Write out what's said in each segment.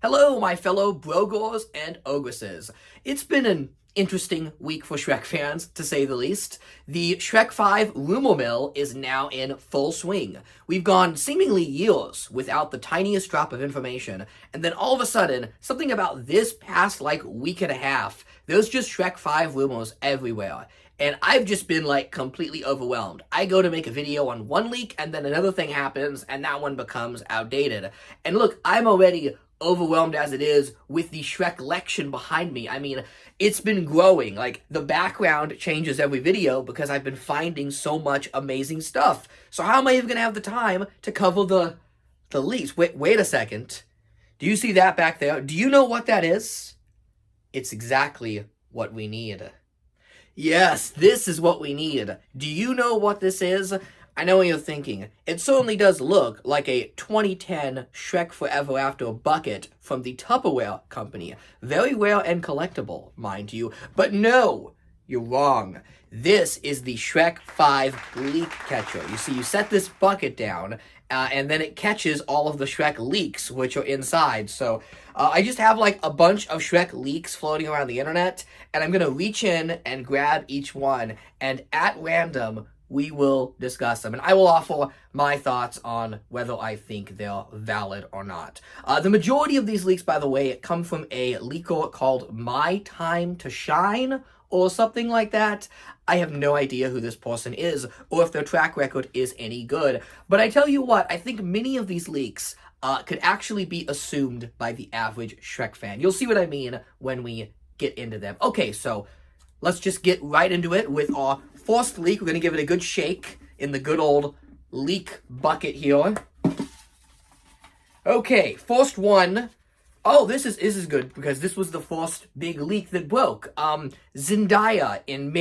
Hello, my fellow brogors and ogresses. It's been an interesting week for Shrek fans, to say the least. The Shrek 5 rumor mill is now in full swing. We've gone seemingly years without the tiniest drop of information, and then all of a sudden, something about this past week and a half, there's just Shrek 5 rumors everywhere. And I've just been completely overwhelmed. I go to make a video on one leak and then another thing happens and that one becomes outdated. And look, I'm already overwhelmed as it is with the Shrek lection behind me. I mean, it's been growing. The background changes every video because I've been finding so much amazing stuff. So how am I even going to have the time to cover the leaks? Wait a second. Do you see that back there? Do you know what that is? It's exactly what we need. Yes, this is what we need. Do you know what this is? I know what you're thinking. It certainly does look like a 2010 Shrek Forever After bucket from the Tupperware company. Very rare and collectible, mind you. But no, you're wrong. This is the Shrek 5 leak catcher. You see, you set this bucket down, and then it catches all of the Shrek leaks, which are inside. So I just have a bunch of Shrek leaks floating around the internet, and I'm going to reach in and grab each one, and at random, we will discuss them, and I will offer my thoughts on whether I think they're valid or not. The majority of these leaks, by the way, come from a leaker called My Time to Shine, or something like that. I have no idea who this person is, or if their track record is any good. But I tell you what, I think many of these leaks could actually be assumed by the average Shrek fan. You'll see what I mean when we get into them. Okay, so let's just get right into it with our first leak. We're going to give it a good shake in the good old leak bucket here. Okay, first one. Oh, this is good because this was the first big leak that broke. Zendaya in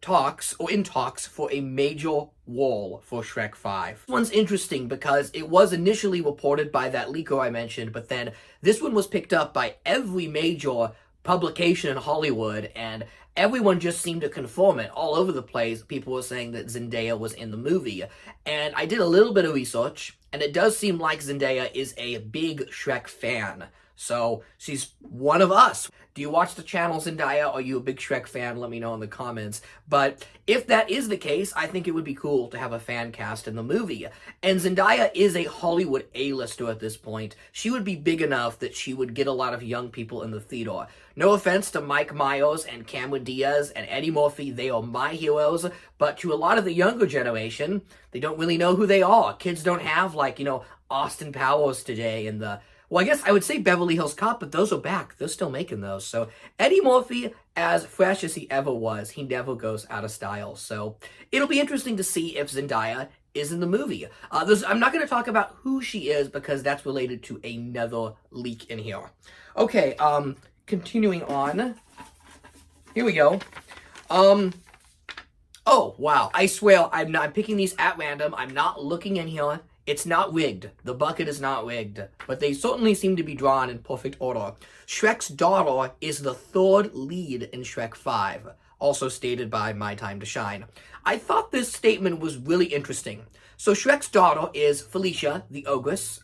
talks for a major role for Shrek 5. This one's interesting because it was initially reported by that leaker I mentioned, but then this one was picked up by every major publication in Hollywood, and everyone just seemed to confirm it. All over the place, people were saying that Zendaya was in the movie. And I did a little bit of research, and it does seem like Zendaya is a big Shrek fan. So, she's one of us. Do you watch the channel, Zendaya? Are you a big Shrek fan? Let me know in the comments. But if that is the case, I think it would be cool to have a fan cast in the movie. And Zendaya is a Hollywood A-lister at this point. She would be big enough that she would get a lot of young people in the theater. No offense to Mike Myers and Cameron Diaz and Eddie Murphy, they are my heroes. But to a lot of the younger generation, they don't really know who they are. Kids don't have, Austin Powers today and well, I guess I would say Beverly Hills Cop, but those are back. They're still making those. So Eddie Murphy, as fresh as he ever was, he never goes out of style. So it'll be interesting to see if Zendaya is in the movie. I'm not going to talk about who she is because that's related to another leak in here. Okay, continuing on. Here we go. Oh, wow. I swear, I'm picking these at random. I'm not looking in here. It's not rigged. The bucket is not rigged. But they certainly seem to be drawn in perfect order. Shrek's daughter is the third lead in Shrek 5, also stated by My Time to Shine. I thought this statement was really interesting. So Shrek's daughter is Felicia, the ogress.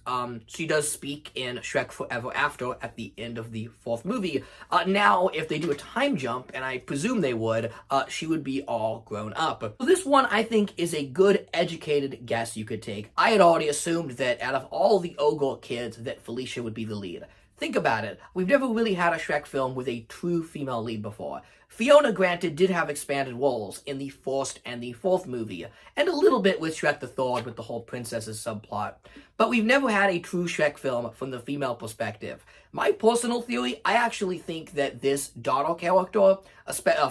She does speak in Shrek Forever After at the end of the fourth movie. Now, if they do a time jump, and I presume they would, she would be all grown up. So this one, I think, is a good, educated guess you could take. I had already assumed that out of all the ogre kids, that Felicia would be the lead. Think about it. We've never really had a Shrek film with a true female lead before. Fiona, granted, did have expanded roles in the first and the fourth movie, and a little bit with Shrek the Third with the whole princesses subplot. But we've never had a true Shrek film from the female perspective. My personal theory, I actually think that this daughter character,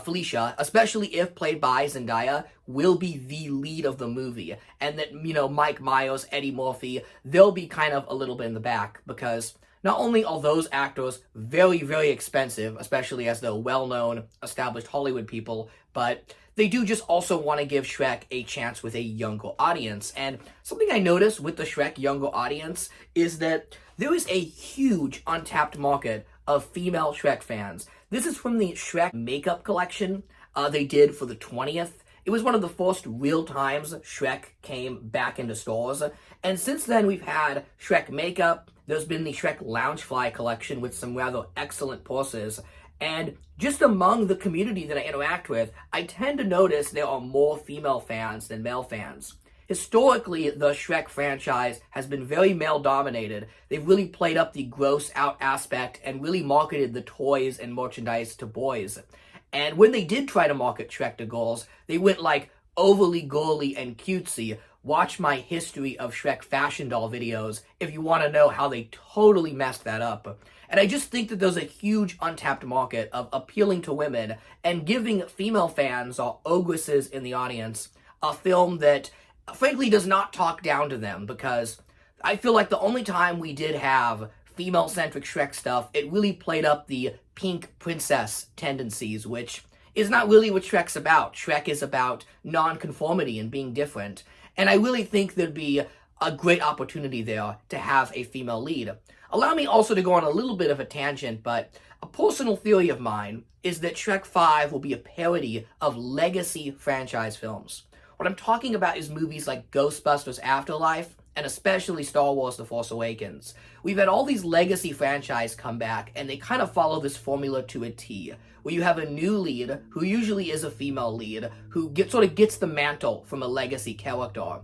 Felicia, especially if played by Zendaya, will be the lead of the movie. And that, Mike Myers, Eddie Murphy, they'll be kind of a little bit in the back, because not only are those actors very, very expensive, especially as they're well-known, established Hollywood people, but they do just also want to give Shrek a chance with a younger audience. And something I noticed with the Shrek younger audience is that there is a huge untapped market of female Shrek fans. This is from the Shrek makeup collection they did for the 20th. It was one of the first real times Shrek came back into stores, And since then, we've had Shrek Makeup, there's been the Shrek Loungefly collection with some rather excellent poses, and just among the community that I interact with, I tend to notice there are more female fans than male fans. Historically, the Shrek franchise has been very male-dominated. They've really played up the gross-out aspect and really marketed the toys and merchandise to boys. And when they did try to market Shrek to girls, they went like overly girly and cutesy. Watch my history of Shrek fashion doll videos if you want to know how they totally messed that up. And I just think that there's a huge untapped market of appealing to women and giving female fans or ogresses in the audience a film that frankly does not talk down to them, because I feel like the only time we did have female-centric Shrek stuff, it really played up the pink princess tendencies, which is not really what Shrek's about. Shrek is about non-conformity and being different. And I really think there'd be a great opportunity there to have a female lead. Allow me also to go on a little bit of a tangent, but a personal theory of mine is that Shrek 5 will be a parody of legacy franchise films. What I'm talking about is movies like Ghostbusters Afterlife, and especially Star Wars The Force Awakens. We've had all these legacy franchise come back, and they kind of follow this formula to a T, where you have a new lead, who usually is a female lead, who sort of gets the mantle from a legacy character.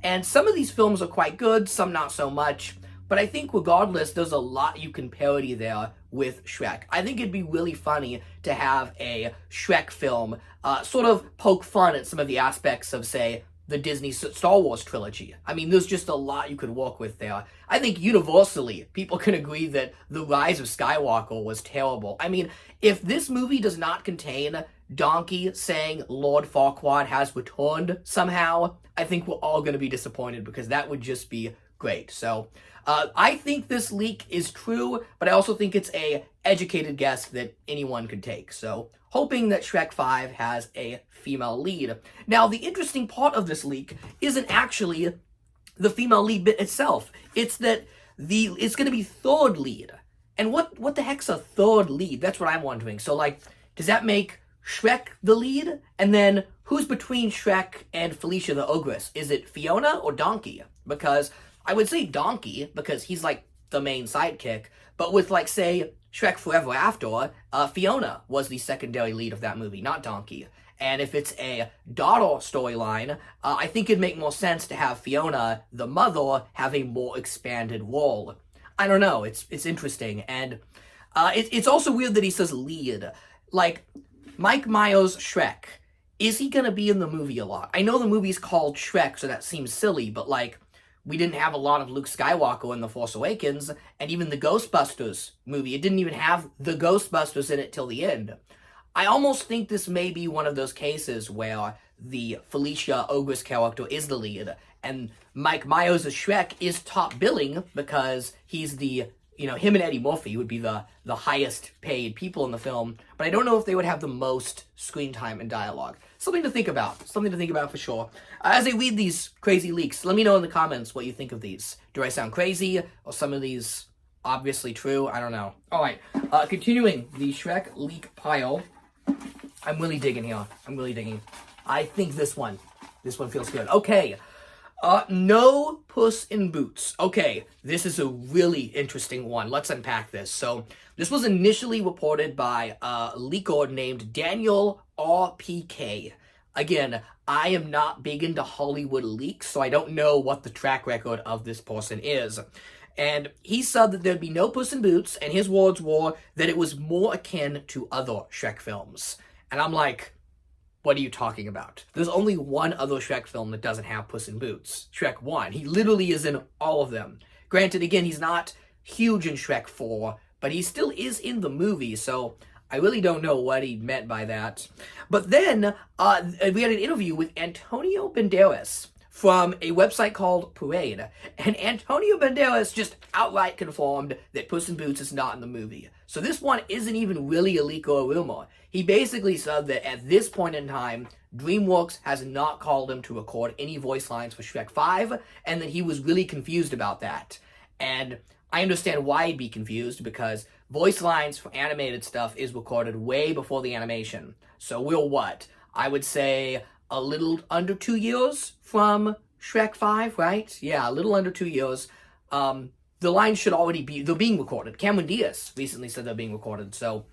And some of these films are quite good, some not so much, but I think regardless, there's a lot you can parody there with Shrek. I think it'd be really funny to have a Shrek film sort of poke fun at some of the aspects of, say, the Disney Star Wars trilogy. I mean, there's just a lot you could work with there. I think universally, people can agree that The Rise of Skywalker was terrible. I mean, if this movie does not contain Donkey saying Lord Farquaad has returned somehow, I think we're all going to be disappointed, because that would just be great. So, I think this leak is true, but I also think it's a educated guess that anyone could take. So, hoping that Shrek 5 has a female lead. Now, the interesting part of this leak isn't actually the female lead bit itself. It's that it's going to be third lead. And what the heck's a third lead? That's what I'm wondering. So, like, does that make Shrek the lead? And then who's between Shrek and Felicia the Ogress? Is it Fiona or Donkey? Because I would say Donkey, because he's like the main sidekick, but with, like, say, Shrek Forever After, Fiona was the secondary lead of that movie, not Donkey. And if it's a daughter storyline, I think it'd make more sense to have Fiona, the mother, have a more expanded role. I don't know, it's interesting, and it's also weird that he says lead. Like, Mike Myers' Shrek, is he gonna be in the movie a lot? I know the movie's called Shrek, so that seems silly, but, like, we didn't have a lot of Luke Skywalker in The Force Awakens, and even the Ghostbusters movie, it didn't even have the Ghostbusters in it till the end. I almost think this may be one of those cases where the Felicia Ogress character is the lead, and Mike Myers' Shrek is top billing because he's the, him and Eddie Murphy would be the highest paid people in the film, but I don't know if they would have the most screen time and dialogue. Something to think about for sure. As I read these crazy leaks, let me know in the comments what you think of these. Do I sound crazy, or some of these obviously true? I don't know. Alright, continuing the Shrek leak pile. I'm really digging here. I think this one feels good. Okay. No Puss in Boots. Okay, this is a really interesting one. Let's unpack this. So, this was initially reported by a leaker named Daniel RPK. Again, I am not big into Hollywood leaks, so I don't know what the track record of this person is. And he said that there'd be no Puss in Boots, and his words were that it was more akin to other Shrek films. And I'm like, what are you talking about? There's only one other Shrek film that doesn't have Puss in Boots. Shrek 1. He literally is in all of them. Granted, again, he's not huge in Shrek 4, but he still is in the movie, so I really don't know what he meant by that. But then, we had an interview with Antonio Banderas from a website called Parade, and Antonio Banderas just outright confirmed that Puss in Boots is not in the movie. So this one isn't even really a leak or a rumor. He basically said that at this point in time, Dreamworks has not called him to record any voice lines for Shrek 5, and that he was really confused about that. And I understand why he'd be confused, because voice lines for animated stuff is recorded way before the animation. So we're what? I would say a little under 2 years from Shrek 5, right? Yeah, a little under 2 years. The lines should already be, they're being recorded. Cameron Diaz recently said they're being recorded, so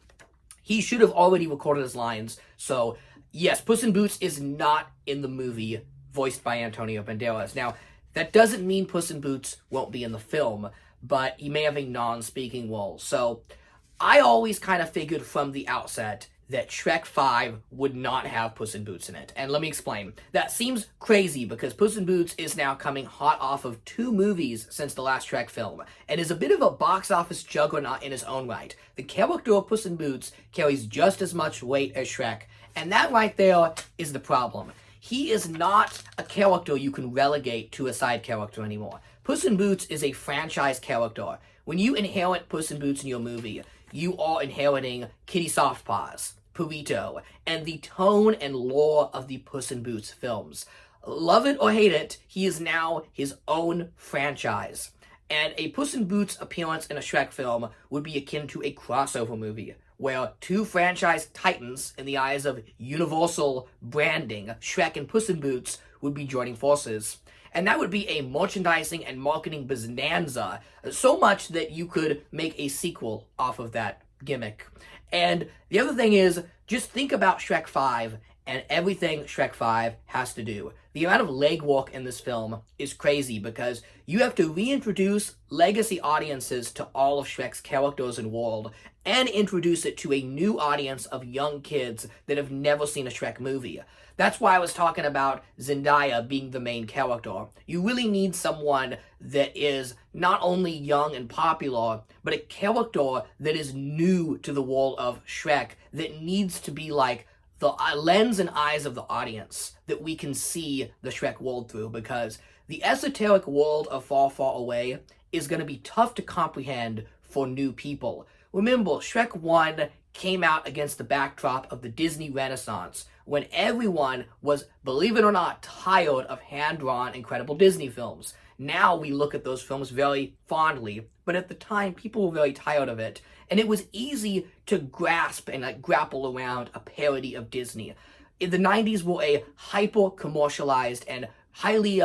he should have already recorded his lines. So, yes, Puss in Boots is not in the movie voiced by Antonio Banderas. Now, that doesn't mean Puss in Boots won't be in the film, but he may have a non-speaking role. So, I always kind of figured from the outset that Shrek 5 would not have Puss in Boots in it. And let me explain. That seems crazy because Puss in Boots is now coming hot off of 2 movies since the last Shrek film, and is a bit of a box office juggernaut in his own right. The character of Puss in Boots carries just as much weight as Shrek, and that right there is the problem. He is not a character you can relegate to a side character anymore. Puss in Boots is a franchise character. When you inherit Puss in Boots in your movie, you are inheriting Kitty Softpaws, Purito, and the tone and lore of the Puss in Boots films. Love it or hate it, he is now his own franchise. And a Puss in Boots appearance in a Shrek film would be akin to a crossover movie, where 2 franchise titans, in the eyes of universal branding, Shrek and Puss in Boots, would be joining forces. And that would be a merchandising and marketing bonanza, so much that you could make a sequel off of that gimmick. And the other thing is, just think about Shrek 5 and everything Shrek 5 has to do. The amount of legwork in this film is crazy because you have to reintroduce legacy audiences to all of Shrek's characters and world, and introduce it to a new audience of young kids that have never seen a Shrek movie. That's why I was talking about Zendaya being the main character. You really need someone that is not only young and popular, but a character that is new to the world of Shrek, that needs to be like the lens and eyes of the audience that we can see the Shrek world through, because the esoteric world of Far, Far Away is going to be tough to comprehend for new people. Remember, Shrek 1 came out against the backdrop of the Disney Renaissance, when everyone was, believe it or not, tired of hand-drawn incredible Disney films. Now we look at those films very fondly, but at the time people were very tired of it, and it was easy to grasp and grapple around a parody of Disney. In the 90s were a hyper-commercialized and highly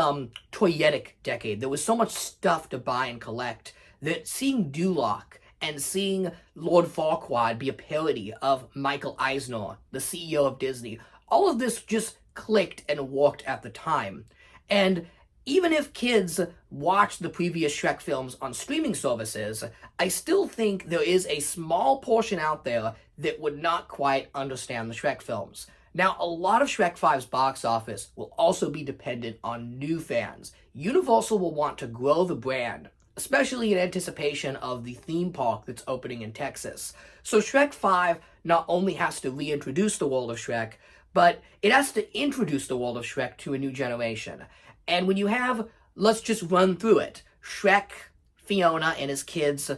toyetic decade. There was so much stuff to buy and collect that seeing Duloc and seeing Lord Farquaad be a parody of Michael Eisner, the CEO of Disney, all of this just clicked and worked at the time. And even if kids watch the previous Shrek films on streaming services, I still think there is a small portion out there that would not quite understand the Shrek films. Now, a lot of Shrek 5's box office will also be dependent on new fans. Universal will want to grow the brand, especially in anticipation of the theme park that's opening in Texas. So Shrek 5 not only has to reintroduce the world of Shrek, but it has to introduce the world of Shrek to a new generation. And when you have, let's just run through it, Shrek, Fiona and his kids,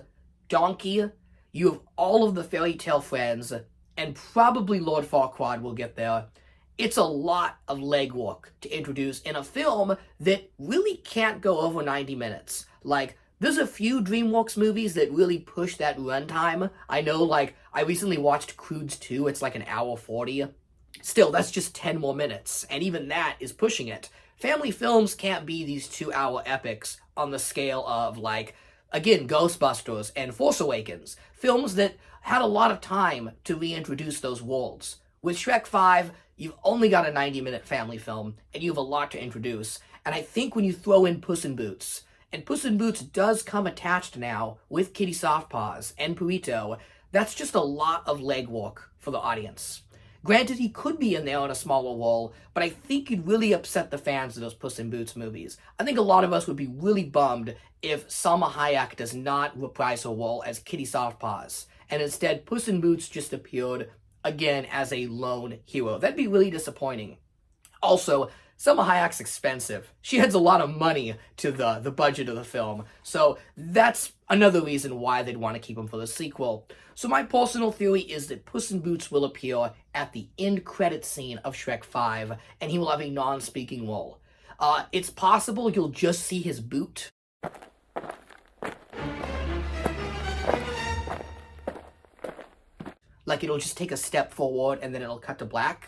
Donkey, you have all of the fairy tale friends, and probably Lord Farquaad will get there. It's a lot of legwork to introduce in a film that really can't go over 90 minutes. Like, there's a few Dreamworks movies that really push that runtime. I know, like, I recently watched Croods 2, it's like an hour 40. Still, that's just 10 more minutes, and even that is pushing it. Family films can't be these 2-hour epics on the scale of, like, again, Ghostbusters and Force Awakens. Films that had a lot of time to reintroduce those worlds. With Shrek 5, you've only got a 90-minute family film, and you have a lot to introduce. And I think when you throw in Puss in Boots, and Puss in Boots does come attached now with Kitty Softpaws and Purito, that's just a lot of legwork for the audience. Granted, he could be in there in a smaller role, but I think he'd really upset the fans of those Puss in Boots movies. I think a lot of us would be really bummed if Salma Hayek does not reprise her role as Kitty Softpaws, and instead Puss in Boots just appeared again as a lone hero. That'd be really disappointing. Also, Salma Hayek's expensive. She adds a lot of money to the budget of the film, so that's another reason why they'd want to keep him for the sequel. So my personal theory is that Puss in Boots will appear at the end credit scene of Shrek 5, and he will have a non-speaking role. It's possible you'll just see his boot. Like, it'll just take a step forward and then it'll cut to black.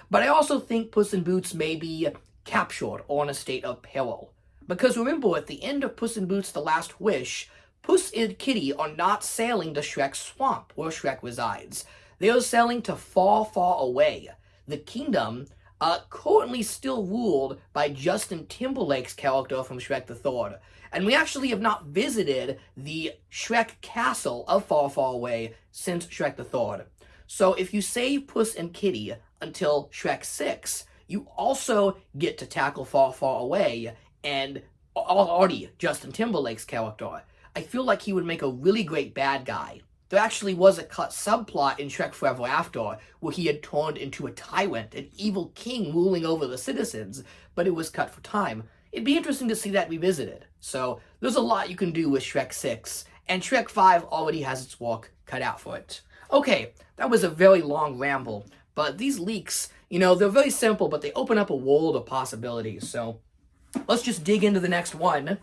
But I also think Puss in Boots may be captured or in a state of peril. Because remember, at the end of Puss in Boots: The Last Wish, Puss and Kitty are not sailing to Shrek's swamp, where Shrek resides. They are sailing to far, far away. The kingdom, currently still ruled by Justin Timberlake's character from Shrek the Third. And we actually have not visited the Shrek castle of Far, Far Away since Shrek the Third. So if you save Puss and Kitty until Shrek 6, you also get to tackle Far, Far Away and already Justin Timberlake's character. I feel like he would make a really great bad guy. There actually was a cut subplot in Shrek Forever After where he had turned into a tyrant, an evil king ruling over the citizens, but it was cut for time. It'd be interesting to see that revisited. So there's a lot you can do with Shrek 6, and Shrek 5 already has its work cut out for it. Okay, that was a very long ramble, but these leaks, they're very simple, but they open up a world of possibilities. So let's just dig into the next one. Here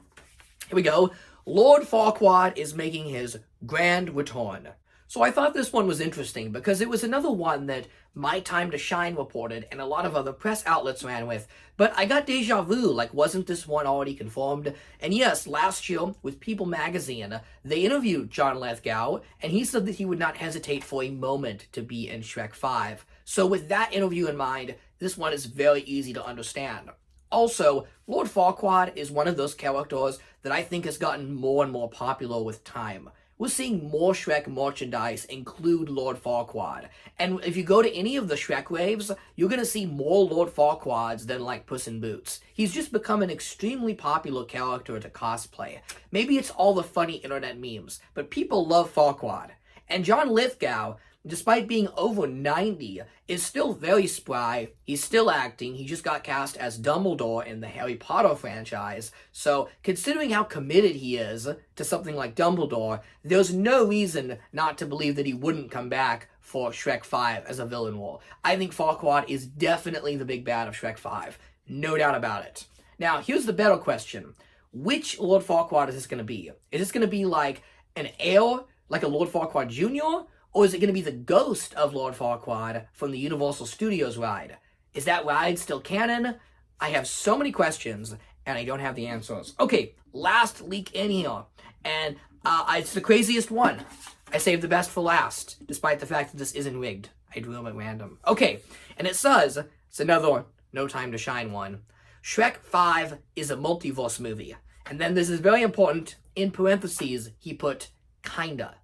we go. Lord Farquaad is making his grand return. So I thought this one was interesting because it was another one that My Time to Shine reported and a lot of other press outlets ran with. But I got deja vu, like wasn't this one already confirmed? And yes, last year with People magazine, they interviewed John Lithgow and he said that he would not hesitate for a moment to be in Shrek 5. So with that interview in mind, this one is very easy to understand. Also, Lord Farquaad is one of those characters that I think has gotten more and more popular with time. We're seeing more Shrek merchandise include Lord Farquaad. And if you go to any of the Shrek raves, you're going to see more Lord Farquaads than like Puss in Boots. He's just become an extremely popular character to cosplay. Maybe it's all the funny internet memes, but people love Farquaad. And John Lithgow, despite being over 90, is still very spry. He's still acting. He just got cast as Dumbledore in the Harry Potter franchise. So, considering how committed he is to something like Dumbledore, there's no reason not to believe that he wouldn't come back for Shrek 5 as a villain role. I think Farquaad is definitely the big bad of Shrek 5. No doubt about it. Now, here's the better question. Which Lord Farquaad is this going to be? Is this going to be like an heir, like a Lord Farquaad Jr., or is it going to be the ghost of Lord Farquaad from the Universal Studios ride? Is that ride still canon? I have so many questions, and I don't have the answers. Okay, last leak in here, and it's the craziest one. I saved the best for last, despite the fact that this isn't rigged. I drew them at random. Okay, and it says, it's another No Time to Shine one. Shrek 5 is a multiverse movie. And then this is very important, in parentheses, he put, kinda.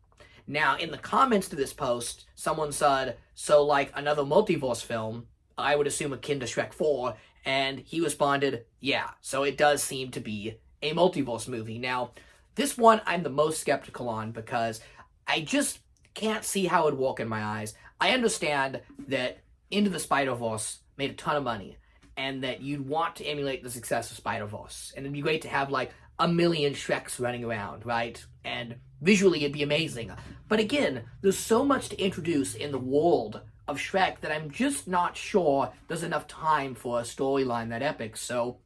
Now, in the comments to this post, someone said, so like another multiverse film, I would assume akin to Shrek 4, and he responded, yeah, so it does seem to be a multiverse movie. Now, this one I'm the most skeptical on because I just can't see how it would work in my eyes. I understand that Into the Spider-Verse made a ton of money, and that you'd want to emulate the success of Spider-Verse, and it'd be great to have like a million Shreks running around, right? And visually it'd be amazing. But again, there's so much to introduce in the world of Shrek that I'm just not sure there's enough time for a storyline that epic. So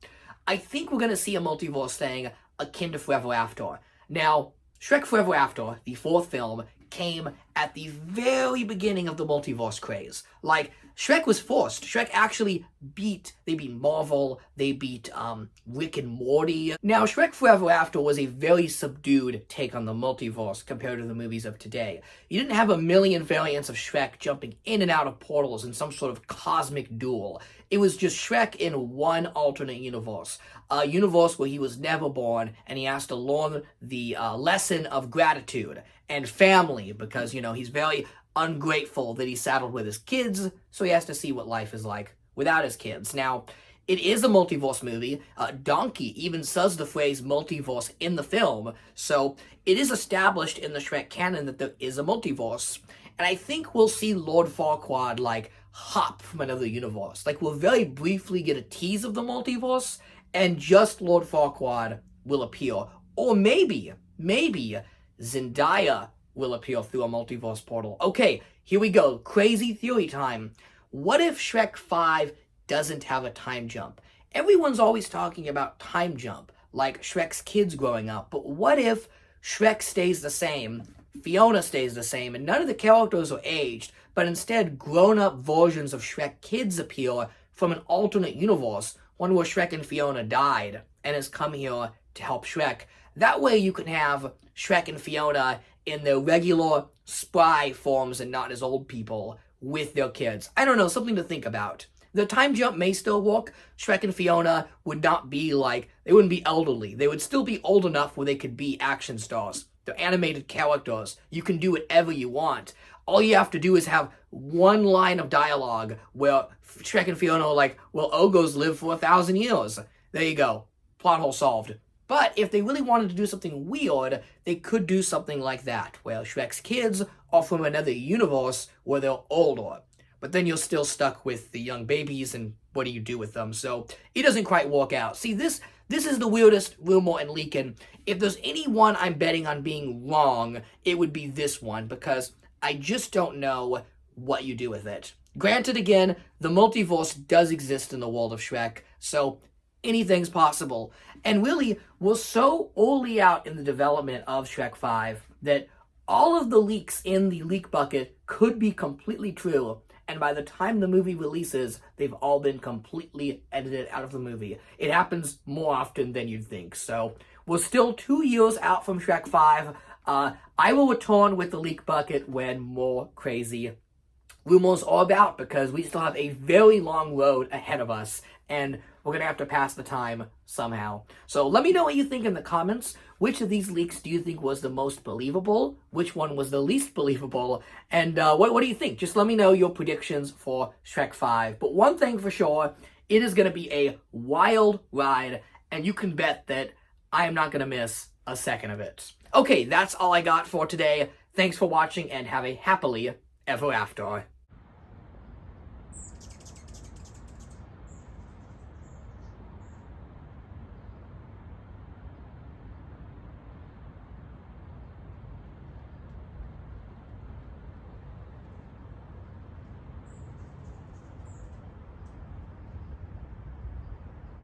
I think we're going to see a multiverse thing akin to Forever After. Now, Shrek Forever After, the fourth film, came at the very beginning of the multiverse craze. Like, Shrek was forced. Shrek actually beat Marvel, they beat Rick and Morty. Now, Shrek Forever After was a very subdued take on the multiverse compared to the movies of today. You didn't have a million variants of Shrek jumping in and out of portals in some sort of cosmic duel. It was just Shrek in one alternate universe. A universe where he was never born, and he has to learn the lesson of gratitude and family, because, he's very ungrateful that he's saddled with his kids, so he has to see what life is like without his kids. Now, it is a multiverse movie. Donkey even says the phrase multiverse in the film, so it is established in the Shrek canon that there is a multiverse. And I think we'll see Lord Farquaad, hop from another universe. We'll very briefly get a tease of the multiverse, and just Lord Farquaad will appear. Or maybe Zendaya will appear through a multiverse portal. Okay, here we go. Crazy theory time. What if Shrek 5 doesn't have a time jump? Everyone's always talking about time jump, like Shrek's kids growing up, but what if Shrek stays the same, Fiona stays the same, and none of the characters are aged, but instead grown-up versions of Shrek kids appear from an alternate universe one where Shrek and Fiona died and has come here to help Shrek. That way you can have Shrek and Fiona in their regular spry forms and not as old people with their kids. I don't know, something to think about. The time jump may still work. Shrek and Fiona would not be like, they wouldn't be elderly. They would still be old enough where they could be action stars. They're animated characters. You can do whatever you want. All you have to do is have one line of dialogue where Shrek and Fiona are like, well, ogres live for 1,000 years. There you go. Plot hole solved. But if they really wanted to do something weird, they could do something like that, where Shrek's kids are from another universe where they're older. But then you're still stuck with the young babies, and what do you do with them? So it doesn't quite work out. See, this is the weirdest rumor and leak, and if there's any one I'm betting on being wrong, it would be this one, because I just don't know what you do with it. Granted, again, the multiverse does exist in the world of Shrek, so anything's possible. And really, we're so early out in the development of Shrek 5 that all of the leaks in the leak bucket could be completely true. And by the time the movie releases, they've all been completely edited out of the movie. It happens more often than you'd think. So we're still 2 years out from Shrek 5. I will return with the leak bucket when more crazy rumors are about, because we still have a very long road ahead of us, and we're going to have to pass the time somehow. So let me know what you think in the comments. Which of these leaks do you think was the most believable? Which one was the least believable? And what do you think? Just let me know your predictions for Shrek 5. But one thing for sure, it is going to be a wild ride, and you can bet that I am not going to miss a second of it. Okay, that's all I got for today. Thanks for watching, and have a happily ever after.